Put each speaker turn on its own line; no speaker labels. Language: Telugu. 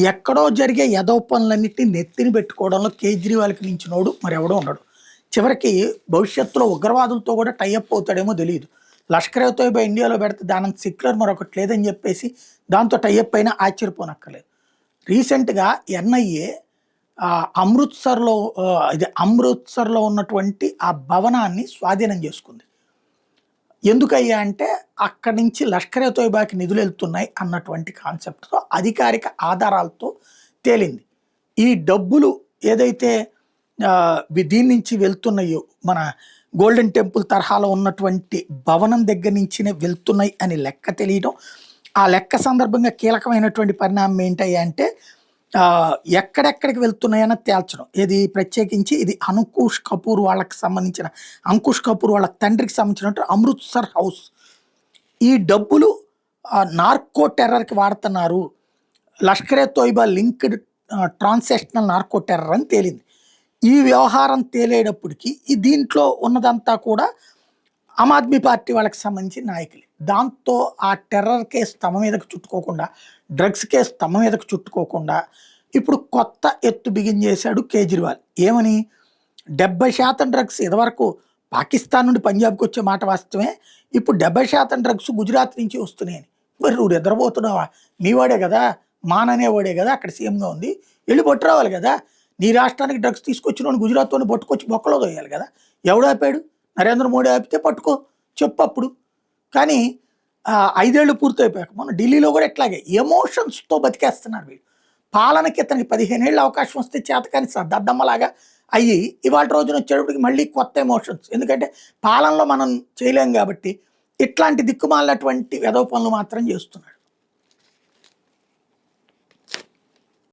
ఎక్కడో జరిగే ఎదవ పనులన్నిటిని నెత్తిన పెట్టుకోవడంలో కేజ్రీవాల్‌కి మించినోడు మరెవడూ ఉండడు. చివరికి భవిష్యత్తులో ఉగ్రవాదులతో కూడా టై అప్ అవుతాడేమో తెలీదు. లష్కర్ ఎ తోయిబా ఇండియాలో పెడితే దానంత సెక్యులర్ మరొకటి లేదని చెప్పేసి దాంతో టై అప్ అయినా ఆశ్చర్యపోనక్కర్లేదు. రీసెంట్‌గా ఎన్ఐఏ అమృత్సర్‌లో అమృత్సర్‌లో ఉన్నటువంటి ఆ భవనాన్ని స్వాధీనం చేసుకుంది. ఎందుకయ్యా అంటే అక్కడి నుంచి లష్కర్ ఎ తోయిబాకి నిధులెళ్తున్నాయి అన్నటువంటి కాన్సెప్ట్‌తో అధికారిక ఆధారాలతో తేలింది. ఈ డబ్బులు ఏదైతే దీని నుంచి వెళ్తున్నాయో మన గోల్డెన్ టెంపుల్ తరహాలో ఉన్నటువంటి భవనం దగ్గర నుంచినే వెళ్తున్నాయి అని లెక్క తెలియడం. ఆ లెక్క సందర్భంగా కీలకమైనటువంటి పరిణామం ఏంటయ్యా అంటే ఎక్కడెక్కడికి వెళ్తున్నాయని తేల్చడం. ఇది ప్రత్యేకించి ఇది అంకుష్ కపూర్ వాళ్ళకి సంబంధించిన అంకుష్ కపూర్ వాళ్ళ తండ్రికి సంబంధించినటువంటి అమృత్సర్ హౌస్. ఈ డబ్బులు నార్కో టెర్రర్‌కి వాడుతున్నారు. Lashkar e Taiba linked transactional narco terror అని తేలింది. ఈ వ్యవహారం తేలేటప్పటికి దీంట్లో ఉన్నదంతా కూడా ఆమ్ ఆద్మీ పార్టీ వాళ్ళకి సంబంధించిన నాయకులే. దాంతో ఆ టెర్రర్ కేసు తమ మీదకు చుట్టుకోకుండా, డ్రగ్స్ కేసు తమ మీదకు చుట్టుకోకుండా ఇప్పుడు కొత్త ఎత్తు బిగించేశాడు కేజ్రీవాల్. ఏమని 70% డ్రగ్స్ ఇదివరకు పాకిస్తాన్ నుండి పంజాబ్‌కి వచ్చే మాట వాస్తవమే. ఇప్పుడు 70% డ్రగ్స్ గుజరాత్ నుంచి వస్తున్నాయని. మరి నువ్వు నిద్రపోతున్నావా? మీవాడే కదా, మాన్ అనేవాడే కదా అక్కడ సీఎంగా ఉంది. వెళ్ళి పట్టురావాలి కదా. నీ రాష్ట్రానికి డ్రగ్స్ తీసుకొచ్చినోడిని గుజరాత్‌తోని పట్టుకొచ్చి బొక్కలో తోయాలి కదా. ఎవడు ఆపాడు? నరేంద్ర మోడీ ఆపితే పట్టుకో, చెప్పు అప్పుడు. కానీ 5 ఏళ్ళు పూర్తయిపోయాక మొన్న ఢిల్లీలో కూడా ఇట్లాగే ఎమోషన్స్‌తో బతికేస్తున్నారు వీళ్ళు. పాలనకి ఇతనికి 15 ఏళ్ళు అవకాశం వస్తే చేతకాని దద్దమ్మలాగా అయ్యి ఇవాళ రోజున వచ్చేటప్పటికి మళ్ళీ కొత్త ఎమోషన్స్. ఎందుకంటే పాలనలో మనం చేయలేం కాబట్టి ఇట్లాంటి దిక్కుమాలినటువంటి వెధవ పనులు మాత్రం చేస్తున్నాడు.